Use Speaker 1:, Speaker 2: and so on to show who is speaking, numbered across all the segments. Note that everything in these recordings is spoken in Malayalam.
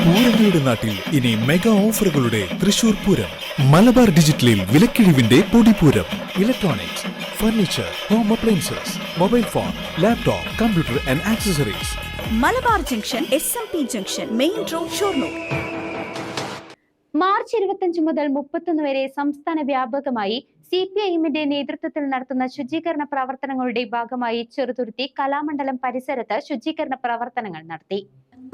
Speaker 1: പൂരങ്ങളുടെ നാട്ടിൽ ഇനി മെഗാ ഓഫറുകളുടെ തൃശൂർ പൂരം. മലബാർ ഡിജിറ്റലിൽ വിലക്കിഴിവിന്റെ പൊടിപൂരം. Electronics, furniture, home appliances, mobile phone, laptop, computer and accessories.
Speaker 2: Malabar junction, SMP junction, main road, Shoranur.
Speaker 3: March 25 മുതൽ 31 വരെ സംസ്ഥാന വ്യാപകമായി CPIMന്റെ നേതൃത്വത്തിൽ നടത്തുന്ന ശുചീകരണ പ്രവർത്തനങ്ങളുടെ ഭാഗമായി ചെറുതുരുത്തി കലാമണ്ഡലം പരിസരത്ത് ശുചീകരണ പ്രവർത്തനങ്ങൾ നടത്തി.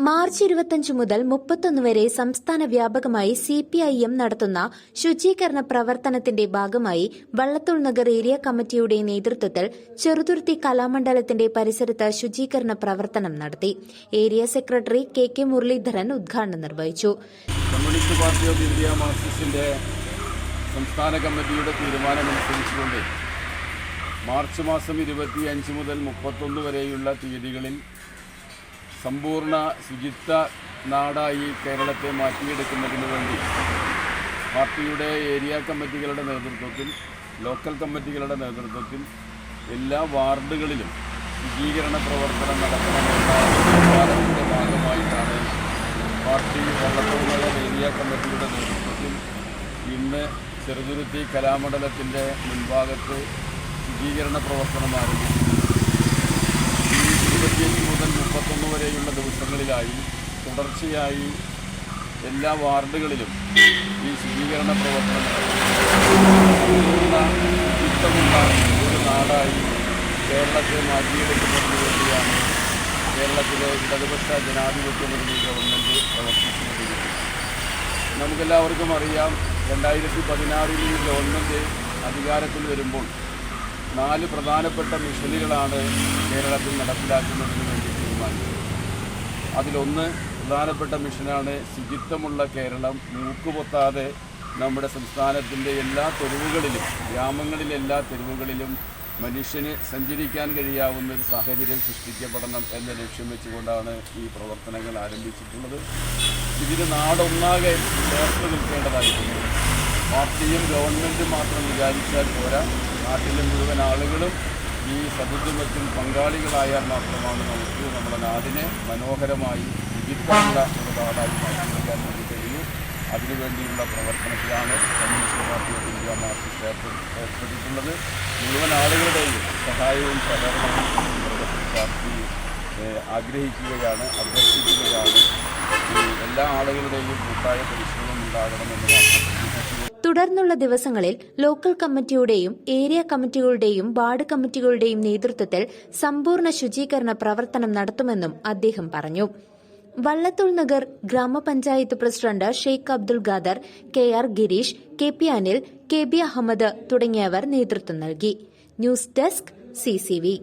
Speaker 3: മാർച്ച് 25 മുതൽ 31 വരെ സംസ്ഥാന വ്യാപകമായി CPIM നടത്തുന്ന ശുചീകരണ പ്രവർത്തനത്തിന്റെ ഭാഗമായി വള്ളത്തോൾ നഗർ ഏരിയ കമ്മിറ്റിയുടെ നേതൃത്വത്തിൽ ചെറുതുരുത്തി കലാമണ്ഡലത്തിന്റെ പരിസരത്ത് ശുചീകരണ പ്രവർത്തനം നടത്തി. ഏരിയ സെക്രട്ടറി KK മുരളീധരൻ ഉദ്ഘാടനം നിർവഹിച്ചു.
Speaker 4: കമ്മ്യൂണിസ്റ്റ് പാർട്ടി ഓഫ് ഇന്ത്യ മാർക്സിസ്റ്റിന്റെ സംസ്ഥാന കമ്മിറ്റിയുടെ തീരുമാനമനുസരിച്ചുകൊണ്ട് മാർച്ച് മാസം 25 മുതൽ 31 വരെയുള്ള തീയതികളിൽ സമ്പൂർണ്ണ ശുചിത്വ നാടായി കേരളത്തെ മാറ്റിയെടുക്കുന്നതിന് വേണ്ടി പാർട്ടിയുടെ ഏരിയ കമ്മിറ്റികളുടെ നേതൃത്വത്തിൽ, ലോക്കൽ കമ്മിറ്റികളുടെ നേതൃത്വത്തിൽ എല്ലാ വാർഡുകളിലും ശുചീകരണ പ്രവർത്തനം നടത്തണമെന്ന തീരുമാനത്തിൻ്റെ ഭാഗമായിട്ടാണ് പാർട്ടി വള്ളത്തോൾ നഗർ ഏരിയ കമ്മിറ്റിയുടെ നേതൃത്വത്തിൽ ഇന്ന് ചെറുതുരുത്തി കലാമണ്ഡലത്തിൻ്റെ മുൻഭാഗത്ത് ശുചീകരണ പ്രവർത്തനം ആരംഭിച്ചു. ഈ 25 മുതൽ 31 വരെയുള്ള ദിവസങ്ങളിലായി തുടർച്ചയായി എല്ലാ വാർഡുകളിലും ഈ ശുചീകരണ പ്രവർത്തനം ശുചിത്വമുള്ള ഒരു നാടായി കേരളത്തെ മാറ്റിയെടുക്കുന്നതിന് വേണ്ടിയാണ് കേരളത്തിലെ ഇടതുപക്ഷ ജനാധിപത്യ മുന്നണി ഗവൺമെൻറ് പ്രവർത്തിച്ചുകൊണ്ടിരിക്കുന്നത്. നമുക്കെല്ലാവർക്കും അറിയാം, 2016 ഈ ഗവൺമെൻറ് അധികാരത്തിൽ വരുമ്പോൾ 4 പ്രധാനപ്പെട്ട മിഷനുകളാണ് കേരളത്തിൽ നടപ്പിലാക്കുന്നതിന് വേണ്ടി തീരുമാനിച്ചത്. അതിലൊന്ന് പ്രധാനപ്പെട്ട മിഷനാണ് ശുചിത്വമുള്ള കേരളം. മൂക്കുപൊത്താതെ നമ്മുടെ സംസ്ഥാനത്തിൻ്റെ എല്ലാ തെരുവുകളിലും, ഗ്രാമങ്ങളിലെ എല്ലാ തെരുവുകളിലും മനുഷ്യന് സഞ്ചരിക്കാൻ കഴിയാവുന്ന ഒരു സാഹചര്യം സൃഷ്ടിക്കപ്പെടണം എന്ന ലക്ഷ്യം വെച്ചുകൊണ്ടാണ് ഈ പ്രവർത്തനങ്ങൾ ആരംഭിച്ചിട്ടുള്ളത്. ഇതിന് നാടൊന്നാകെ ചേർത്ത് നിൽക്കേണ്ടതായിട്ടുണ്ട്. പാർട്ടിയും ഗവൺമെൻറ്റും മാത്രം വിചാരിച്ചാൽ പോരാ, നാട്ടിലെ മുഴുവൻ ആളുകളും ഈ സദുദ്യമത്തിൽ പങ്കാളികളായാൽ മാത്രമാണ് നമുക്ക് നമ്മുടെ നാടിനെ മനോഹരമായി ശുചിത്വമുള്ള ഒരു നാടായി മാറ്റിയെടുക്കാൻ വേണ്ടി കഴിയും. അതിനുവേണ്ടിയുള്ള പ്രവർത്തനത്തിലാണ് communist party of India Marxist ഏർപ്പെട്ടിട്ടുള്ളത്. മുഴുവൻ ആളുകളുടെയും സഹായവും സഹകരണവും പാർട്ടി ആഗ്രഹിക്കുകയാണ്, അഭ്യർത്ഥിക്കുകയാണ്. എല്ലാ ആളുകളുടെയും കൂട്ടായ പരിശ്രമം ഉണ്ടാകണമെന്ന് മാത്രം.
Speaker 3: തുടർന്നുള്ള ദിവസങ്ങളിൽ ലോക്കൽ കമ്മിറ്റിയുടെയും ഏരിയ കമ്മിറ്റികളുടെയും വാർഡ് കമ്മിറ്റികളുടെയും നേതൃത്വത്തിൽ സമ്പൂർണ്ണ ശുചീകരണ പ്രവർത്തനം നടത്തുമെന്നും അദ്ദേഹം പറഞ്ഞു. Vallathol Nagar grama panchayat president Sheikh Abdul Khader, KR Girish, KP Anil, KB Ahammed തുടങ്ങിയവർ നേതൃത്വം നൽകി. News desk CCV.